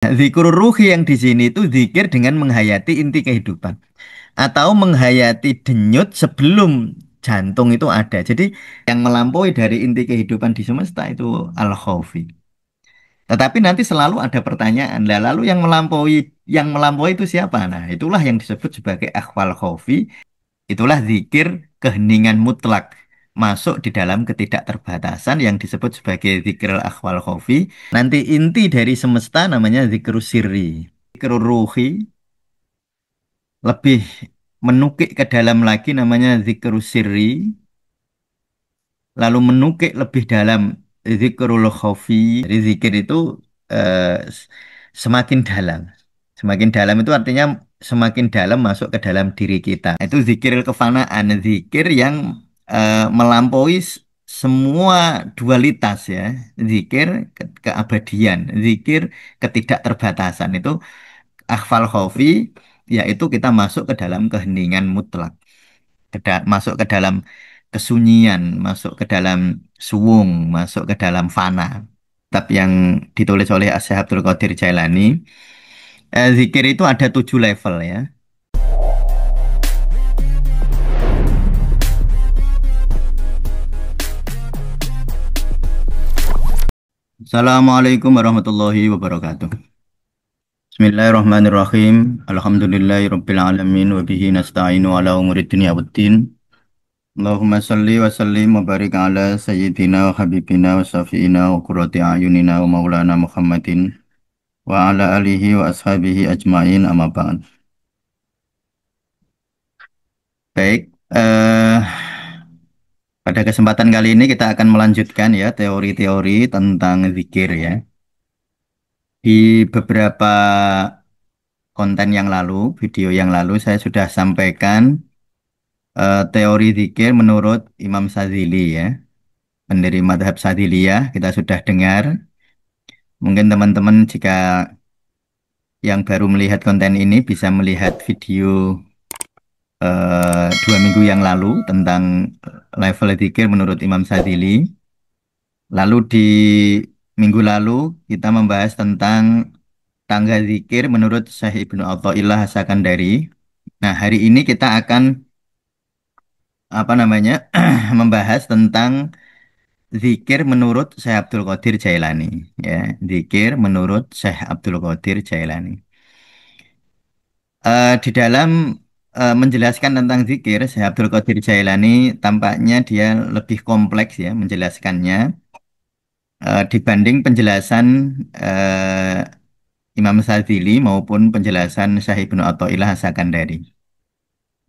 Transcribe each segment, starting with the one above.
Zikrul ruhi yang di sini itu zikir dengan menghayati inti kehidupan atau menghayati denyut sebelum jantung itu ada. Jadi yang melampaui dari inti kehidupan di semesta itu al-khawfi. Tetapi nanti selalu ada pertanyaan, lah lalu yang melampaui itu siapa? Nah, itulah yang disebut sebagai akhwal khawfi, itulah zikir keheningan mutlak masuk di dalam ketidakterbatasan yang disebut sebagai zikir akhwal khawfi. Nanti inti dari semesta namanya zikir sirri. Zikir ruhi lebih menukik ke dalam lagi namanya zikir sirri, lalu menukik lebih dalam zikrul khafi. Jadi zikir itu eh, semakin dalam. Semakin dalam itu artinya semakin dalam masuk ke dalam diri kita. Itu zikir kefanaan, zikir yang melampaui semua dualitas ya. Zikir keabadian, zikir ketidakterbatasan itu akhfal khafi, yaitu kita masuk ke dalam keheningan mutlak, masuk ke dalam kesunyian, masuk ke dalam suwung, masuk ke dalam fana. Kitab yang ditulis oleh Syekh Abdul Qadir Jailani, zikir itu ada 7 level ya. Assalamualaikum warahmatullahi wabarakatuh. Bismillahirrahmanirrahim. Alhamdulillahirabbil alamin wa bihi nasta'inu ala umuri dunya waddin. Allahumma salli wa sallim wa barik ala sayyidina wa habibina wa syafi'ina wa qurrati a'yunina wa maulana Muhammadin wa ala alihi wa ashabihi ajmain amma ba'd. Baik, pada kesempatan kali ini kita akan melanjutkan ya teori-teori tentang zikir ya. Di beberapa konten yang lalu, video yang lalu saya sudah sampaikan teori zikir menurut Imam Sadzili ya. Pendiri madhab Sadziliyah kita sudah dengar. Mungkin teman-teman jika yang baru melihat konten ini bisa melihat video 2 minggu yang lalu tentang level zikir menurut Imam Sadzili. Lalu di minggu lalu kita membahas tentang tangga zikir menurut Syekh Ibnu Athaillah As-Sakandari. Nah, hari ini kita akan apa namanya membahas tentang zikir menurut Syekh Abdul Qadir Jailani ya, zikir menurut Syekh Abdul Qadir Jailani. Di dalam menjelaskan tentang zikir, Syekh Abdul Qadir Jailani tampaknya dia lebih kompleks ya menjelaskannya dibanding penjelasan Imam Sadzili maupun penjelasan Syekh Ibnu Athaillah As-Sakandari.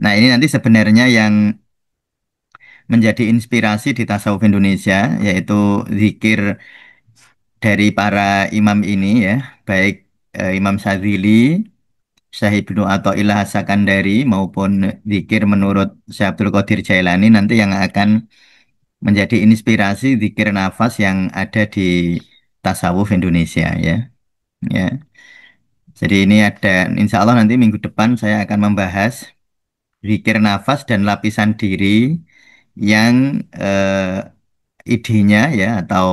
Nah, ini nanti sebenarnya yang menjadi inspirasi di tasawuf Indonesia, yaitu zikir dari para imam ini ya, baik Imam Sadzili, Syekh Ibnu Athaillah As-Sakandari maupun zikir menurut Syekh Abdul Qadir Jailani nanti yang akan menjadi inspirasi zikir nafas yang ada di tasawuf Indonesia ya. Ya. Jadi ini ada, insya Allah nanti minggu depan saya akan membahas zikir nafas dan lapisan diri yang idenya ya atau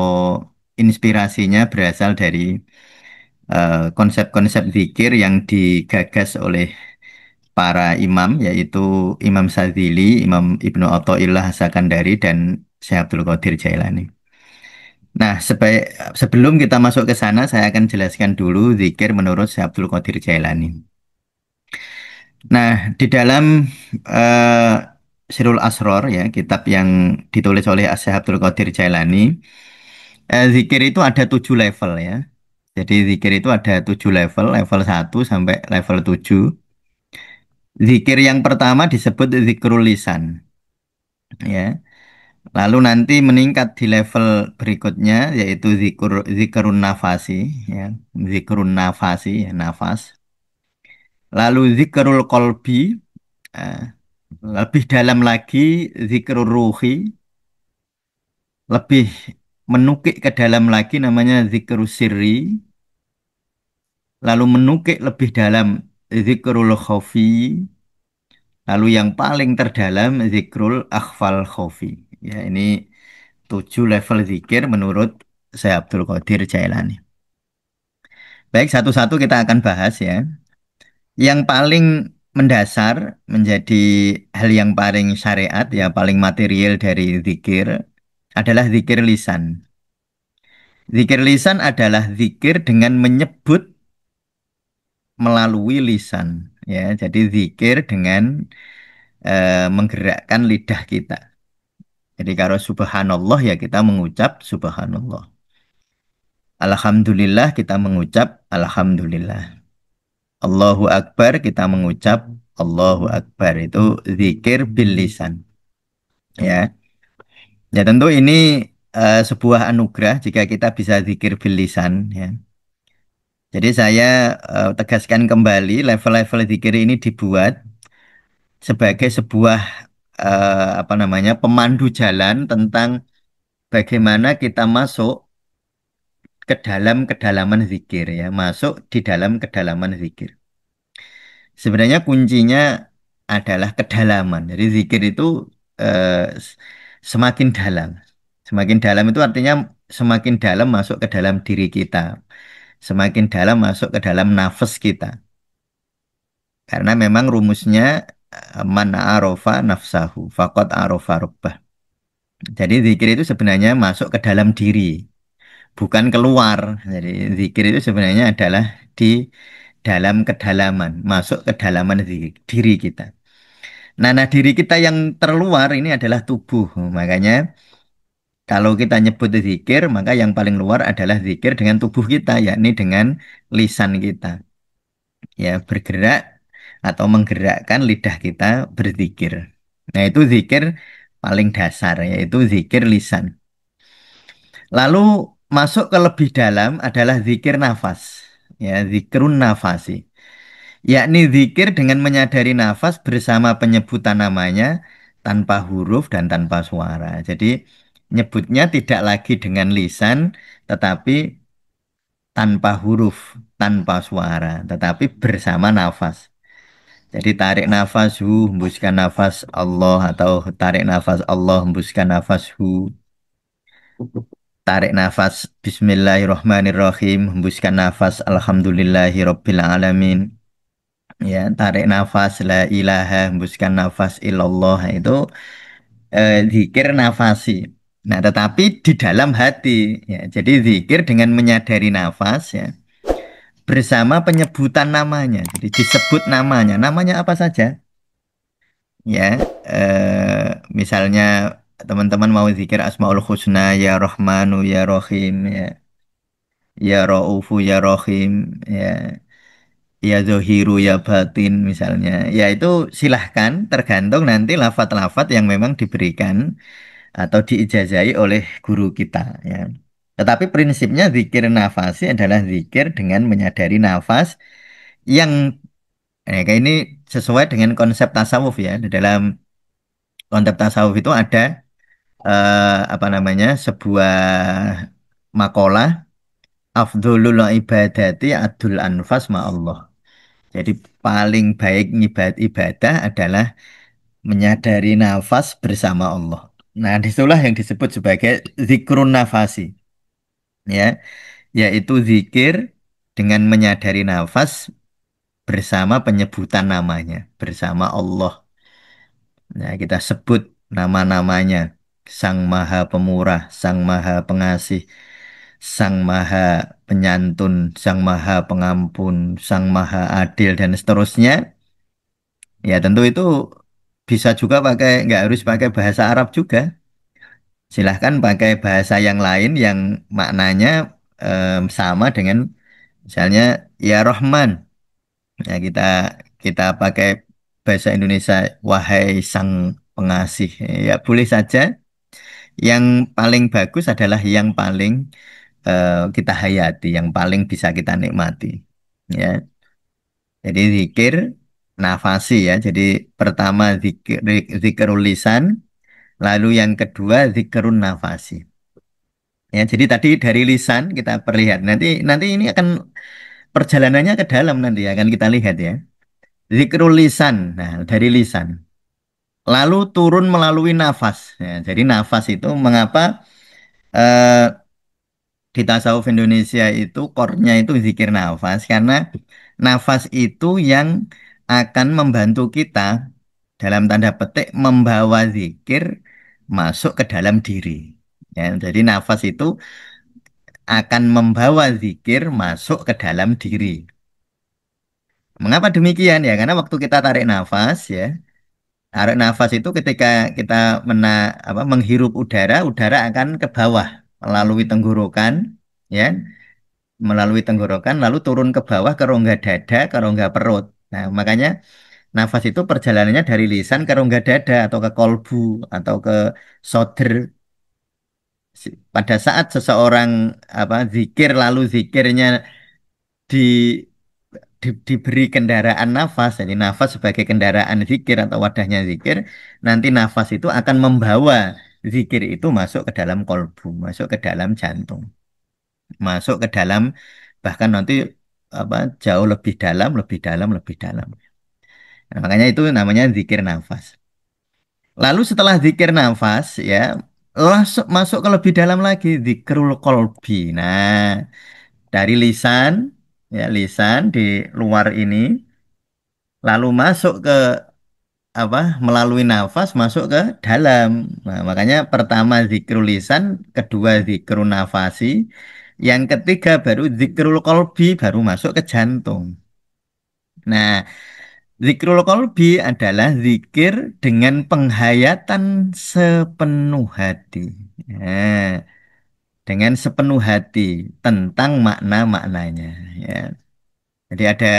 inspirasinya berasal dari konsep-konsep zikir yang digagas oleh para imam yaitu Imam Sadzili, Imam Ibnu Athaillah Sakandari dan Syekh Abdul Qadir Jailani. Nah, sebelum kita masuk ke sana, saya akan jelaskan dulu zikir menurut Syekh Abdul Qadir Jailani. Nah, di dalam eh, Sirul Asror ya, kitab yang ditulis oleh Syekh Abdul Qadir Jailani, zikir itu ada 7 level ya. Jadi zikir itu ada 7 level, level 1 sampai level 7. Zikir yang pertama disebut zikrul lisan ya. Lalu nanti meningkat di level berikutnya yaitu zikrun nafasi ya. Zikrun nafasi ya, nafas. Lalu zikrul kolbi, eh, lebih dalam lagi zikrul ruhi, lebih menukik ke dalam lagi namanya zikrul sirri, lalu menukik lebih dalam zikrul khafi, lalu yang paling terdalam zikrul akhfal khafi. Ya, ini 7 level zikir menurut Syekh Abdul Qadir Jailani. Baik, satu-satu kita akan bahas ya. Yang paling mendasar menjadi hal yang paling syariat ya, paling material dari zikir adalah zikir lisan. Zikir lisan adalah zikir dengan menyebut melalui lisan ya. Jadi zikir dengan menggerakkan lidah kita. Jadi kalau subhanallah ya kita mengucap subhanallah. Alhamdulillah kita mengucap alhamdulillah. Allahu Akbar kita mengucap Allahu Akbar itu zikir bil lisan ya. Ya tentu ini sebuah anugerah jika kita bisa zikir bil lisan ya. Jadi saya tegaskan kembali level-level zikir ini dibuat sebagai sebuah apa namanya pemandu jalan tentang bagaimana kita masuk ke dalam kedalaman zikir ya, masuk di dalam kedalaman zikir. Sebenarnya kuncinya adalah kedalaman. Jadi zikir itu eh, semakin dalam. Semakin dalam itu artinya semakin dalam masuk ke dalam diri kita. Semakin dalam masuk ke dalam nafas kita. Karena memang rumusnya man arofa nafsahu faqad arofa rabbah. Jadi zikir itu sebenarnya masuk ke dalam diri, bukan keluar. Jadi zikir itu sebenarnya adalah di dalam kedalaman, masuk ke dalaman diri kita. Nah, diri kita yang terluar ini adalah tubuh. Makanya kalau kita nyebut zikir, maka yang paling luar adalah zikir dengan tubuh kita, yakni dengan lisan kita. Ya, bergerak atau menggerakkan lidah kita berzikir. Nah, itu zikir paling dasar, yaitu zikir lisan. Lalu masuk ke lebih dalam adalah zikir nafas. Ya, zikrun nafasi. Yakni zikir dengan menyadari nafas bersama penyebutan namanya tanpa huruf dan tanpa suara. Jadi nyebutnya tidak lagi dengan lisan tetapi tanpa huruf, tanpa suara, tetapi bersama nafas. Jadi tarik nafas hu, hembuskan nafas Allah atau tarik nafas Allah, hembuskan nafas hu. Tarik nafas Bismillahirrahmanirrahim, hembuskan nafas Alhamdulillahirabbil alamin. Ya, tarik nafas la ilaha, hembuskan nafas illallah itu zikir nafasi. Nah, tetapi di dalam hati ya. Jadi zikir dengan menyadari nafas ya bersama penyebutan namanya. Jadi disebut namanya. Namanya apa saja? Ya, misalnya teman-teman mau zikir Asmaul Husna ya Rahmanu ya Rahim ya Raufu ya Rahim ya ya zohiru ya batin misalnya ya itu silahkan tergantung nanti lafat-lafat yang memang diberikan atau diijazahi oleh guru kita ya, tetapi prinsipnya zikir nafasi adalah zikir dengan menyadari nafas yang kayak ini sesuai dengan konsep tasawuf ya. Di dalam konsep tasawuf itu ada apa namanya sebuah makalah afdholul ibadati adul anfas ma Allah. Jadi paling baik ibadah adalah menyadari nafas bersama Allah. Nah, disitulah yang disebut sebagai zikrun nafasi, ya, yaitu zikir dengan menyadari nafas bersama penyebutan namanya, bersama Allah. Nah, kita sebut nama-namanya, Sang Maha Pemurah, Sang Maha Pengasih, Sang Maha Penyantun, Sang Maha Pengampun, Sang Maha Adil, dan seterusnya. Ya tentu itu bisa juga pakai, nggak harus pakai bahasa Arab juga. Silahkan pakai bahasa yang lain yang maknanya sama dengan misalnya ya Rahman. Ya kita pakai bahasa Indonesia wahai Sang Pengasih. Ya boleh saja. Yang paling bagus adalah yang paling kita hayati, yang paling bisa kita nikmati. Ya, jadi zikir nafasi ya. Jadi pertama zikirul lisan. Lalu yang kedua zikrun nafasi. Ya, jadi tadi dari lisan kita perlihat. Nanti nanti ini akan perjalanannya ke dalam nanti akan kita lihat ya. Zikrul lisan. Nah, dari lisan. Lalu turun melalui nafas. Ya, jadi nafas itu mengapa eh, di tasawuf Indonesia itu core-nya itu zikir nafas karena nafas itu yang akan membantu kita dalam tanda petik membawa zikir masuk ke dalam diri. Ya, jadi nafas itu akan membawa zikir masuk ke dalam diri. Mengapa demikian ya? Karena waktu kita tarik nafas ya, tarik nafas itu ketika kita menghirup udara, udara akan ke bawah melalui tenggorokan, ya, melalui tenggorokan lalu turun ke bawah ke rongga dada, ke rongga perut. Nah, makanya nafas itu perjalanannya dari lisan ke rongga dada atau ke kolbu atau ke soder. Pada saat seseorang zikir lalu zikirnya di diberi kendaraan nafas, jadi nafas sebagai kendaraan zikir atau wadahnya zikir, nanti nafas itu akan membawa zikir itu masuk ke dalam kolbu, masuk ke dalam jantung, masuk ke dalam bahkan nanti jauh lebih dalam, lebih dalam, lebih dalam. Nah, makanya itu namanya zikir nafas. Lalu setelah zikir nafas ya, langsung masuk ke lebih dalam lagi zikrul kolbi. Nah, dari lisan ya lisan di luar ini lalu masuk ke melalui nafas masuk ke dalam. Nah, makanya pertama zikrul lisan, kedua zikrul nafasi, yang ketiga baru zikrul kolbi baru masuk ke jantung. Nah, zikrul kolbi adalah zikir dengan penghayatan sepenuh hati. Nah, dengan sepenuh hati tentang makna-maknanya. Ya. Jadi ada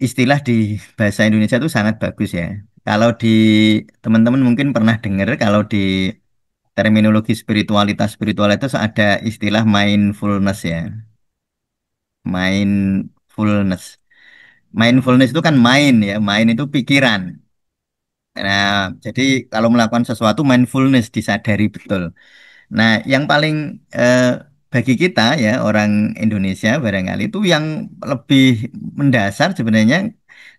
istilah di bahasa Indonesia itu sangat bagus ya. Kalau di teman-teman mungkin pernah dengar kalau di terminologi spiritualitas ada istilah mindfulness ya. Mindfulness. Mindfulness itu kan mind ya, mind itu pikiran. Nah, jadi kalau melakukan sesuatu mindfulness disadari betul. Nah, yang paling eh, bagi kita ya orang Indonesia barangkali itu yang lebih mendasar sebenarnya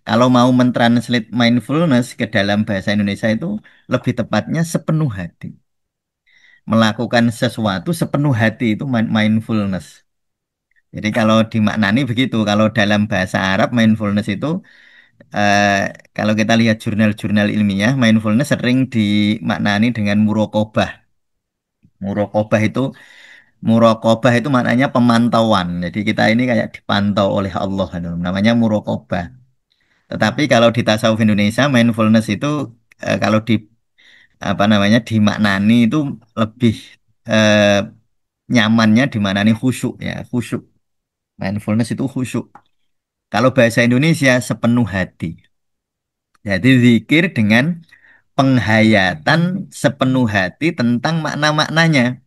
kalau mau mentranslate mindfulness ke dalam bahasa Indonesia itu lebih tepatnya sepenuh hati. Melakukan sesuatu sepenuh hati itu mindfulness. Jadi kalau dimaknani begitu, kalau dalam bahasa Arab mindfulness itu eh, kalau kita lihat jurnal-jurnal ilmiah, mindfulness sering dimaknani dengan murokobah. Murokobah itu Muraqabah itu maknanya pemantauan. Jadi kita ini kayak dipantau oleh Allah, gitu. Namanya muraqabah. Tetapi kalau di tasawuf Indonesia, mindfulness itu kalau di dimaknani itu lebih eh, nyamannya dimaknani khusyuk ya, khusyuk. Mindfulness itu khusyuk. Kalau bahasa Indonesia sepenuh hati. Jadi zikir dengan penghayatan sepenuh hati tentang makna-maknanya.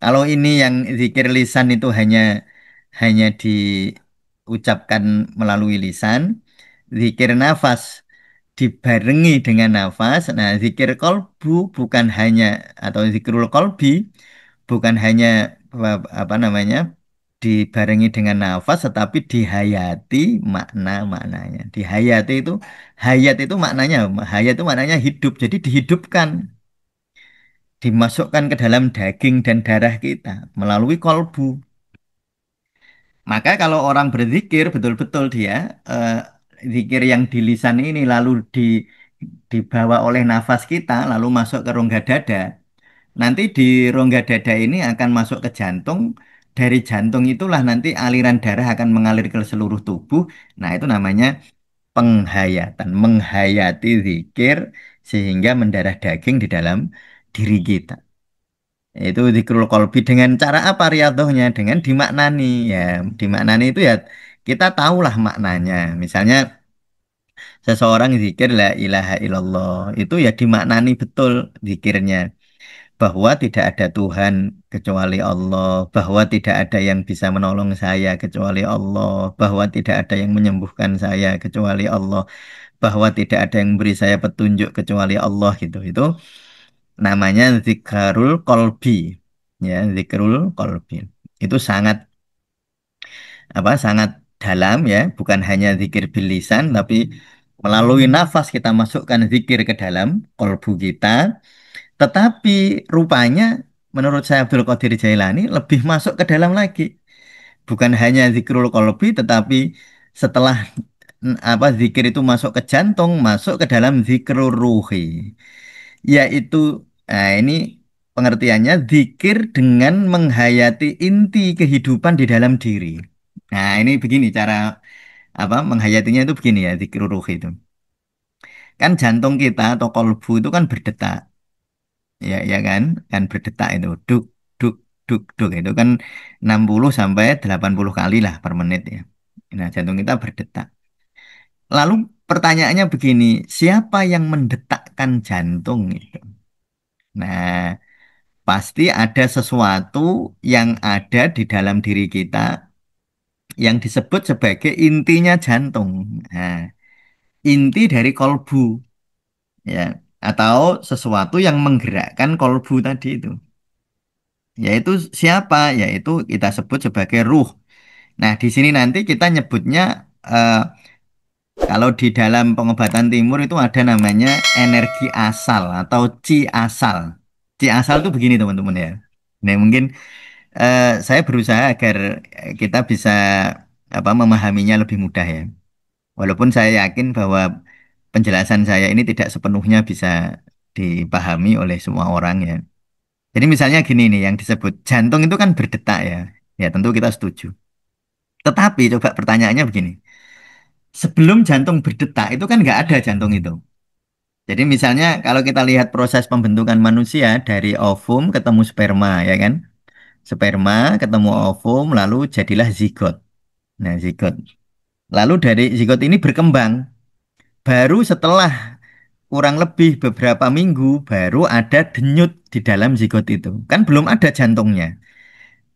Kalau ini yang zikir lisan itu hanya diucapkan melalui lisan, zikir nafas dibarengi dengan nafas. Nah, zikir kolbu bukan hanya atau zikrul kolbi bukan hanya dibarengi dengan nafas, tetapi dihayati makna-maknanya. Dihayati itu hayat itu maknanya hayat itu maknanya hidup. Jadi dihidupkan dimasukkan ke dalam daging dan darah kita melalui kolbu. Maka kalau orang berzikir betul-betul dia eh, zikir yang di lisan ini lalu dibawa oleh nafas kita lalu masuk ke rongga dada. Nanti di rongga dada ini akan masuk ke jantung. Dari jantung itulah nanti aliran darah akan mengalir ke seluruh tubuh. Nah, itu namanya penghayatan, menghayati zikir sehingga mendarah daging di dalam diri kita. Itu zikrul kolbi dengan cara apa riadohnya? Dengan dimaknani ya. Dimaknani itu ya kita tahulah maknanya. Misalnya seseorang zikir la ilaha illallah itu ya dimaknani betul zikirnya bahwa tidak ada Tuhan kecuali Allah, bahwa tidak ada yang bisa menolong saya kecuali Allah, bahwa tidak ada yang menyembuhkan saya kecuali Allah, bahwa tidak ada yang memberi saya petunjuk kecuali Allah gitu. Itu namanya zikrul kolbi ya zikrul kolbi itu sangat dalam ya bukan hanya zikir bilisan tapi melalui nafas kita masukkan zikir ke dalam kolbu kita tetapi rupanya menurut saya Abdul Qadir Jailani lebih masuk ke dalam lagi. Bukan hanya zikrul qalbi, tetapi setelah apa zikir itu masuk ke jantung, masuk ke dalam zikrul ruhi. Yaitu, nah ini pengertiannya zikir dengan menghayati inti kehidupan di dalam diri. Nah, ini begini cara apa menghayatinya itu begini ya zikrul ruhi itu. Kan jantung kita atau kolbu itu kan berdetak. Ya, ya kan berdetak itu duk duk duk duk itu kan 60 sampai 80 kali lah per menit ya. Nah, jantung kita berdetak. Lalu pertanyaannya begini, siapa yang mendetakkan jantung itu? Nah, pasti ada sesuatu yang ada di dalam diri kita yang disebut sebagai intinya jantung. Nah, inti dari kolbu ya, atau sesuatu yang menggerakkan kolbu tadi itu. Yaitu siapa? Yaitu kita sebut sebagai ruh. Nah, di sini nanti kita nyebutnya kalau di dalam pengobatan timur itu ada namanya energi asal atau ci asal. Ci asal itu begini teman-teman ya. Nah, mungkin saya berusaha agar kita bisa apa memahaminya lebih mudah ya. Walaupun saya yakin bahwa penjelasan saya ini tidak sepenuhnya bisa dipahami oleh semua orang ya. Jadi misalnya gini nih yang disebut jantung itu kan berdetak ya. Ya tentu kita setuju. Tetapi coba pertanyaannya begini. Sebelum jantung berdetak itu kan nggak ada jantung itu. Jadi misalnya kalau kita lihat proses pembentukan manusia dari ovum ketemu sperma ya kan. Sperma ketemu ovum lalu jadilah zigot. Nah zigot. Lalu dari zigot ini berkembang. Baru setelah kurang lebih beberapa minggu baru ada denyut di dalam zigot itu. Kan belum ada jantungnya.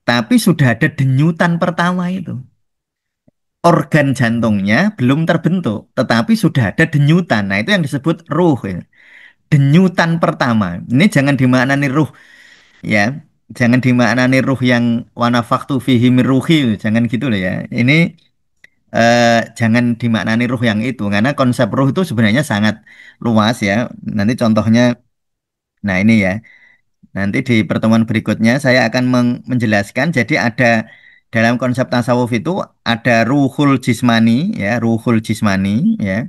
Tapi sudah ada denyutan pertama itu. Organ jantungnya belum terbentuk, tetapi sudah ada denyutan. Nah, itu yang disebut ruh ya. Denyutan pertama. Ini jangan dimaknani ruh ya. Jangan dimaknani ruh yang wanafaktu fihi min ruhi. Jangan gitu loh ya. Ini jangan dimaknani ruh yang itu karena konsep ruh itu sebenarnya sangat luas ya. Nanti contohnya, nah ini ya. Nanti di pertemuan berikutnya saya akan menjelaskan. Jadi ada dalam konsep tasawuf itu ada ruhul jismani ya, ruhul jismani ya.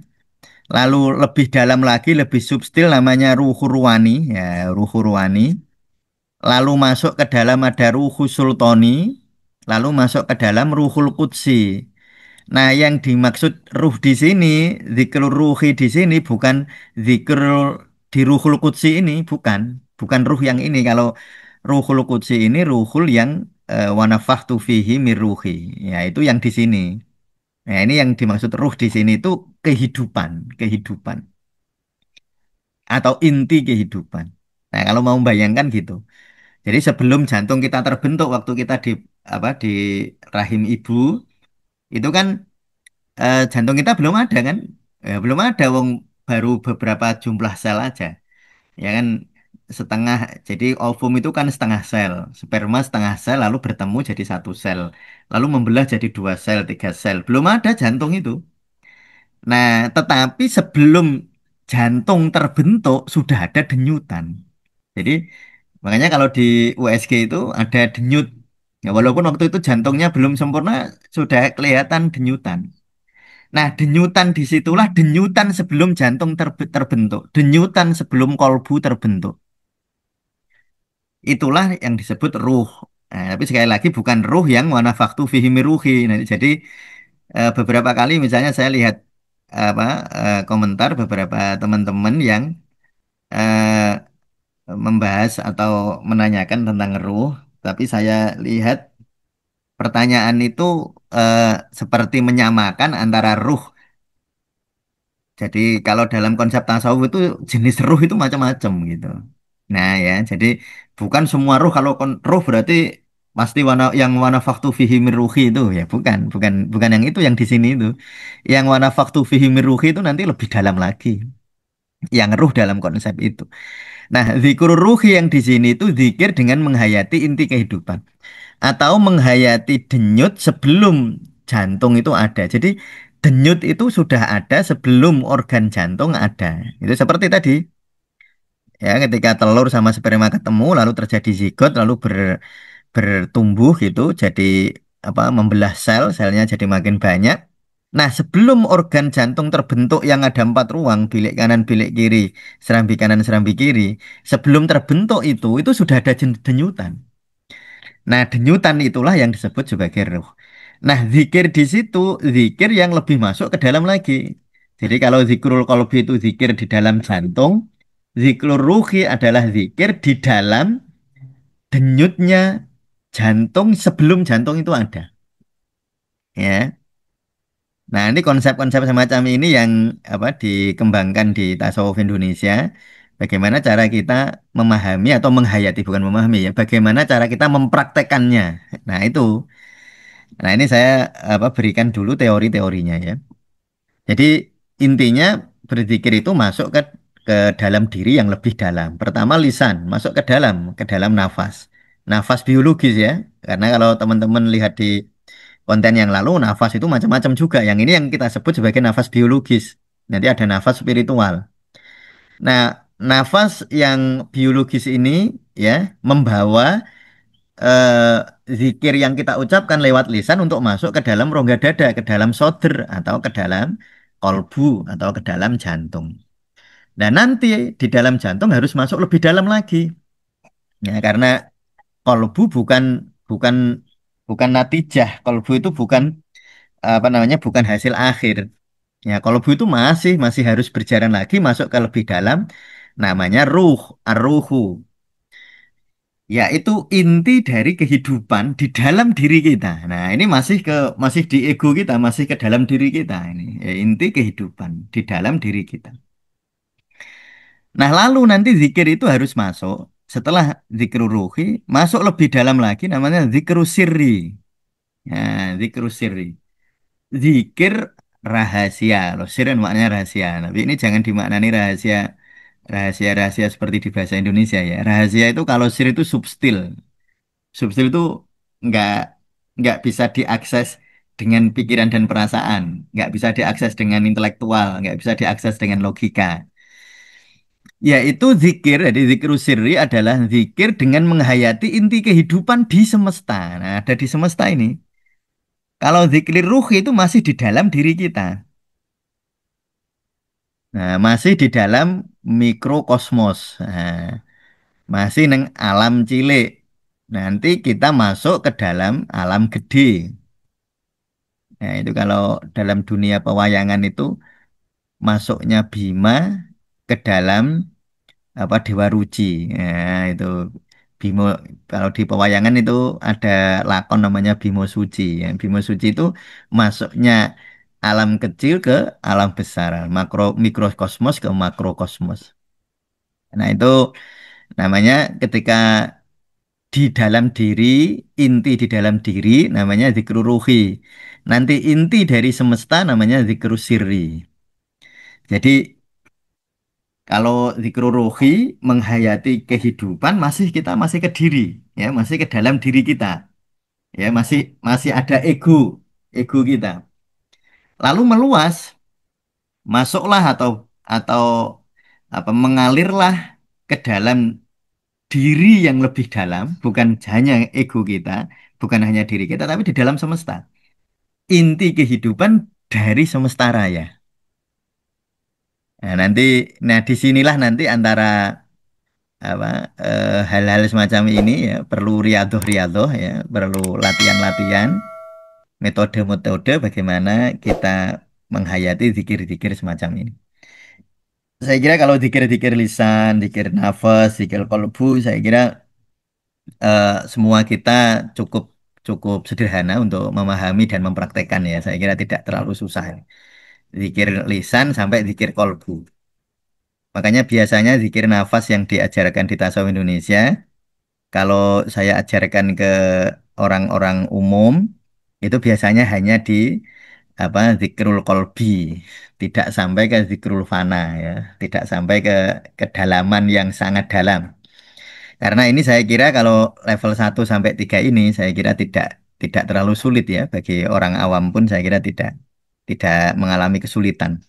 Lalu lebih dalam lagi, lebih substil namanya ruhul ruwani ya, ruhul ruwani. Lalu masuk ke dalam ada ruhul sultani, lalu masuk ke dalam ruhul qudsi. Nah, yang dimaksud ruh di sini, zikrul ruhi di sini bukan zikr di ruhul qudsi ini, bukan. Bukan ruh yang ini. Kalau ruhul qudsi ini ruhul yang wanafahtu fihi mir ruhi. Ya, itu yang di sini. Nah, ini yang dimaksud ruh di sini itu kehidupan, kehidupan atau inti kehidupan. Nah, kalau mau membayangkan gitu. Jadi sebelum jantung kita terbentuk waktu kita di apa di rahim ibu, itu kan jantung kita belum ada kan. Belum ada wong baru beberapa jumlah sel aja ya kan setengah jadi ovum itu kan setengah sel sperma setengah sel lalu bertemu jadi satu sel lalu membelah jadi dua sel tiga sel belum ada jantung itu. Nah, tetapi sebelum jantung terbentuk sudah ada denyutan. Jadi makanya kalau di USG itu ada denyut. Ya, walaupun waktu itu jantungnya belum sempurna, sudah kelihatan denyutan. Nah, denyutan disitulah denyutan sebelum jantung terbentuk, denyutan sebelum kolbu terbentuk. Itulah yang disebut ruh. Nah, tapi sekali lagi bukan ruh yang wanafaktu fihi min ruhi. Nah, jadi beberapa kali misalnya saya lihat apa komentar beberapa teman-teman yang eh, membahas atau menanyakan tentang ruh, tapi saya lihat pertanyaan itu eh, seperti menyamakan antara ruh. Jadi kalau dalam konsep tasawuf itu jenis ruh itu macam-macam gitu. Nah ya, jadi bukan semua ruh kalau ruh berarti pasti yang wana faktu fihi min ruhi itu ya bukan yang itu yang di sini itu. Yang wana faktu fihi min ruhi itu nanti lebih dalam lagi. Yang ruh dalam konsep itu. Nah, zikrul ruhi yang di sini itu zikir dengan menghayati inti kehidupan atau menghayati denyut sebelum jantung itu ada. Jadi denyut itu sudah ada sebelum organ jantung ada. Itu seperti tadi. Ya, ketika telur sama sperma ketemu, lalu terjadi zigot, lalu bertumbuh gitu, jadi apa? Membelah sel, selnya jadi makin banyak. Nah, sebelum organ jantung terbentuk yang ada 4 ruang, bilik kanan, bilik kiri, serambi kanan, serambi kiri, sebelum terbentuk itu sudah ada denyutan. Nah, denyutan itulah yang disebut sebagai ruh. Nah, zikir di situ, zikir yang lebih masuk ke dalam lagi. Jadi kalau zikrul qalbi itu zikir di dalam jantung, zikrul ruhi adalah zikir di dalam denyutnya jantung sebelum jantung itu ada. Ya. Nah, ini konsep-konsep semacam ini yang apa dikembangkan di tasawuf Indonesia. Bagaimana cara kita memahami atau menghayati, bukan memahami ya, bagaimana cara kita mempraktekannya. Nah, itu. Nah, ini saya apa berikan dulu teori-teorinya ya. Jadi intinya berzikir itu masuk ke dalam diri yang lebih dalam. Pertama lisan, masuk ke dalam nafas. Nafas biologis ya. Karena kalau teman-teman lihat di konten yang lalu, nafas itu macam-macam juga. Yang ini yang kita sebut sebagai nafas biologis. Nanti ada nafas spiritual. Nah, nafas yang biologis ini ya membawa eh, zikir yang kita ucapkan lewat lisan untuk masuk ke dalam rongga dada, ke dalam soder atau ke dalam kolbu atau ke dalam jantung. Dan nanti di dalam jantung harus masuk lebih dalam lagi. Ya, karena kolbu bukan bukan natijah. Kolbu itu bukan apa namanya? Bukan hasil akhir. Ya, kolbu itu masih harus berjalan lagi masuk ke lebih dalam namanya ruh, ar-ruhu. Yaitu inti dari kehidupan di dalam diri kita. Nah, ini masih di ego kita, masih ke dalam diri kita ini. Ya, inti kehidupan di dalam diri kita. Nah, lalu nanti zikir itu harus masuk setelah zikru ruhi, masuk lebih dalam lagi namanya zikru sirri. Ya, zikru sirri. Zikir rahasia. Loh, sir kan maknanya rahasia. Tapi ini jangan dimaknani rahasia seperti di bahasa Indonesia ya. Rahasia itu kalau sir itu substil. Substil itu nggak nggak bisa diakses dengan pikiran dan perasaan, nggak bisa diakses dengan intelektual, nggak bisa diakses dengan logika. Yaitu zikir, jadi zikir sirri adalah zikir dengan menghayati inti kehidupan di semesta. Nah, ada di semesta ini. Kalau zikir ruh itu masih di dalam diri kita. Nah, masih di dalam mikrokosmos. Nah, masih neng alam cilik. Nanti kita masuk ke dalam alam gede. Nah, itu kalau dalam dunia pewayangan itu masuknya Bima ke dalam apa Dewa Ruci. Nah, itu Bimo kalau di pewayangan itu ada lakon namanya Bimo Suci. Ya. Bimo Suci itu masuknya alam kecil ke alam besar, mikrokosmos ke makrokosmos. Nah, itu namanya ketika di dalam diri, inti di dalam diri namanya zikru ruhi. Nanti inti dari semesta namanya zikru sirri. Jadi kalau zikru ruhi menghayati kehidupan kita masih ke diri, ya masih ke dalam diri kita, ya masih masih ada ego kita. Lalu meluas, masuklah atau apa mengalirlah ke dalam diri yang lebih dalam, bukan hanya ego kita, bukan hanya diri kita, tapi di dalam semesta. Inti kehidupan dari semesta raya. Nah, nah disinilah nanti antara apa hal-hal semacam ini ya perlu riadoh-riadoh ya, perlu latihan-latihan, metode-metode bagaimana kita menghayati zikir-zikir semacam ini. Saya kira kalau zikir-zikir lisan, zikir nafas, zikir kolbu, saya kira semua kita cukup cukup sederhana untuk memahami dan mempraktekkan ya. Saya kira tidak terlalu susah. Zikir lisan sampai zikir kolbu. Makanya biasanya zikir nafas yang diajarkan di tasawuf Indonesia, kalau saya ajarkan ke orang-orang umum, itu biasanya hanya di apa zikrul kolbi, tidak sampai ke zikrul fana ya, tidak sampai ke kedalaman yang sangat dalam. Karena ini saya kira kalau level 1 sampai 3 ini saya kira tidak terlalu sulit ya bagi orang awam pun saya kira tidak mengalami kesulitan.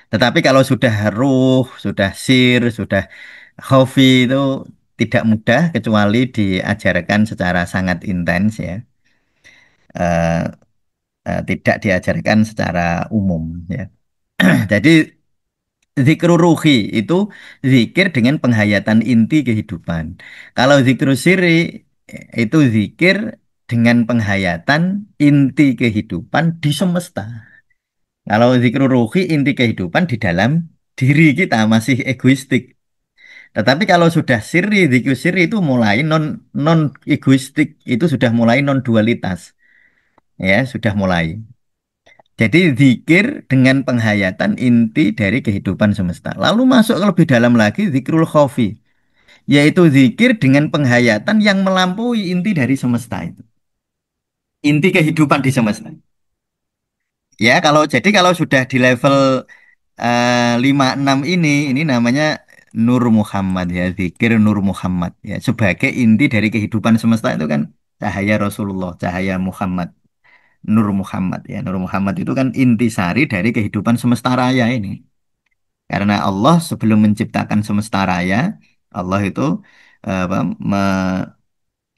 Tetapi kalau sudah ruh, sudah sir, sudah khafi itu tidak mudah kecuali diajarkan secara sangat intens ya. Eh, Tidak diajarkan secara umum ya. Jadi zikru ruhi itu zikir dengan penghayatan inti kehidupan. Kalau zikru siri itu zikir dengan penghayatan inti kehidupan di semesta. Kalau zikru ruhi inti kehidupan di dalam diri kita masih egoistik. Tetapi kalau sudah siri, zikru siri itu mulai non egoistik, itu sudah mulai non dualitas, ya sudah mulai. Jadi zikir dengan penghayatan inti dari kehidupan semesta. Lalu masuk ke lebih dalam lagi zikrul khofi, yaitu zikir dengan penghayatan yang melampaui inti dari semesta itu. Inti kehidupan di semesta. Ya, kalau sudah di level 56 ini namanya Nur Muhammad ya, zikir Nur Muhammad ya, sebagai inti dari kehidupan semesta itu kan cahaya Rasulullah, cahaya Muhammad, Nur Muhammad ya. Nur Muhammad itu kan intisari dari kehidupan semesta raya ini. Karena Allah sebelum menciptakan semesta raya, Allah itu apa,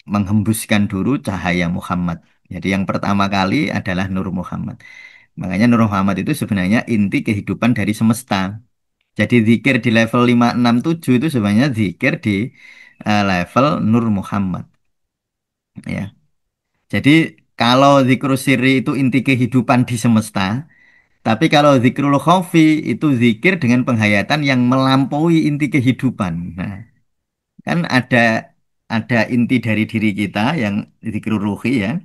menghembuskan dulu cahaya Muhammad. Jadi yang pertama kali adalah Nur Muhammad. Makanya Nur Muhammad itu sebenarnya inti kehidupan dari semesta. Jadi zikir di level 5, 6, 7 itu sebenarnya zikir di level Nur Muhammad ya. Jadi kalau zikrul sirri itu inti kehidupan di semesta, tapi kalau zikrul khofi itu zikir dengan penghayatan yang melampaui inti kehidupan. Nah, kan ada inti dari diri kita yang zikrul ruhi ya.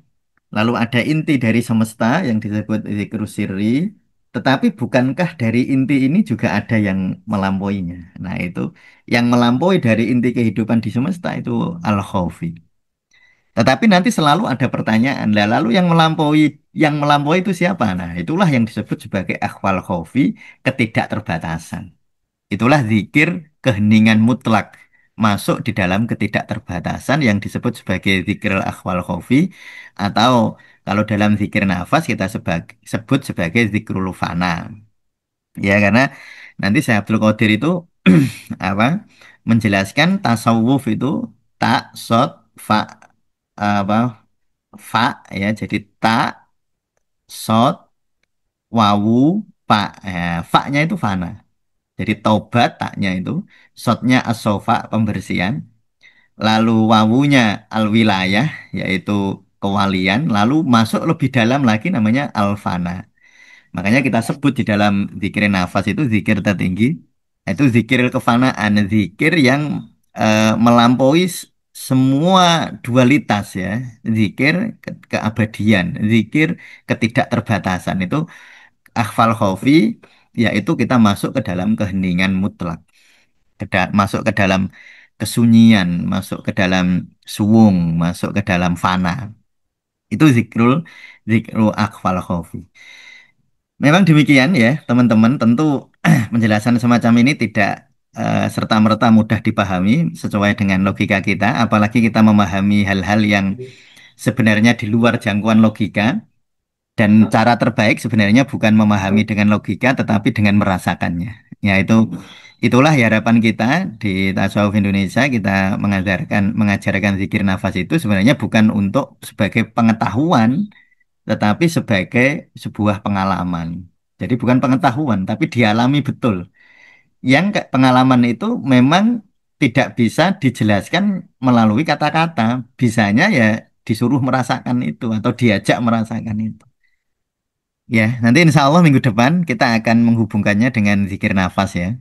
Lalu ada inti dari semesta yang disebut zikrul sirri. Tetapi bukankah dari inti ini juga ada yang melampauinya? Nah, itu yang melampaui dari inti kehidupan di semesta itu al-khofi. Tetapi nanti selalu ada pertanyaan, lah, lalu yang melampaui itu siapa? Nah, itulah yang disebut sebagai akhwal khofi, ketidakterbatasan. Itulah zikir keheningan mutlak masuk di dalam ketidakterbatasan yang disebut sebagai zikir akhwal khofi, atau kalau dalam zikir nafas kita sebut sebagai zikrul fana. Ya, karena nanti Syekh Abdul Qadir itu apa menjelaskan tasawuf itu tak sod fa apa fa ya, jadi tak sod wawu pa, fa-nya itu fana. Jadi taubat taknya itu, sodnya asofa pembersihan, lalu wawunya alwilayah yaitu kewalian, lalu masuk lebih dalam lagi namanya alfana. Makanya kita sebut di dalam zikir nafas itu zikir tertinggi, itu zikir kefanaan, zikir yang melampaui semua dualitas ya, zikir keabadian, zikir ketidakterbatasan itu akhfal khofi, yaitu kita masuk ke dalam keheningan mutlak, masuk ke dalam kesunyian, masuk ke dalam suwung, masuk ke dalam fana. Itu zikrul akhfal khofi. Memang demikian ya, teman-teman. Tentu penjelasan semacam ini tidak serta-merta mudah dipahami sesuai dengan logika kita, apalagi kita memahami hal-hal yang sebenarnya di luar jangkauan logika. Dan cara terbaik sebenarnya bukan memahami dengan logika, tetapi dengan merasakannya. Yaitu itulah harapan kita di Tasawuf Indonesia. Kita mengajarkan zikir nafas itu sebenarnya bukan untuk sebagai pengetahuan, tetapi sebagai sebuah pengalaman. Jadi bukan pengetahuan, tapi dialami betul. Yang pengalaman itu memang tidak bisa dijelaskan melalui kata-kata. Bisanya ya disuruh merasakan itu atau diajak merasakan itu. Ya, nanti insya Allah minggu depan kita akan menghubungkannya dengan zikir nafas ya.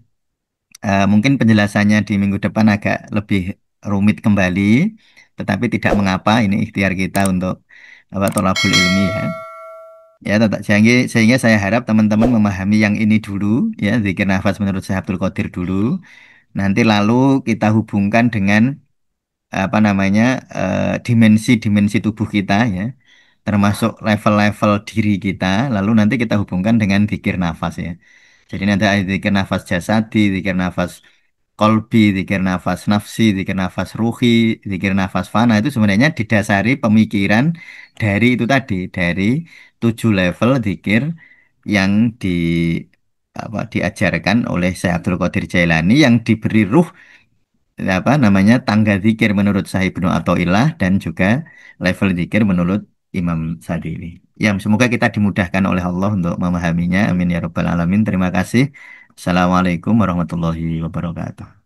Mungkin penjelasannya di minggu depan agak lebih rumit kembali, tetapi tidak mengapa. Ini ikhtiar kita untuk apa tolabul ilmi ya. Ya, sehingga saya harap teman-teman memahami yang ini dulu, ya, zikir nafas menurut Syekh Abdul Qadir dulu. Nanti lalu kita hubungkan dengan apa namanya dimensi-dimensi tubuh kita ya, termasuk level-level diri kita. Lalu nanti kita hubungkan dengan zikir nafas ya. Jadi nanti ada zikir nafas jasadi, zikir nafas kolbi, zikir nafas nafsi, zikir nafas ruhi, zikir nafas fana itu sebenarnya didasari pemikiran dari itu tadi, dari 7 level zikir yang diajarkan oleh Syekh Abdul Qadir Jailani yang diberi ruh apa namanya tangga zikir menurut Sahih Ibnu Athaillah dan juga level zikir menurut Imam Sadili. Ya, semoga kita dimudahkan oleh Allah untuk memahaminya. Amin ya rabbal alamin. Terima kasih. Assalamualaikum warahmatullahi wabarakatuh.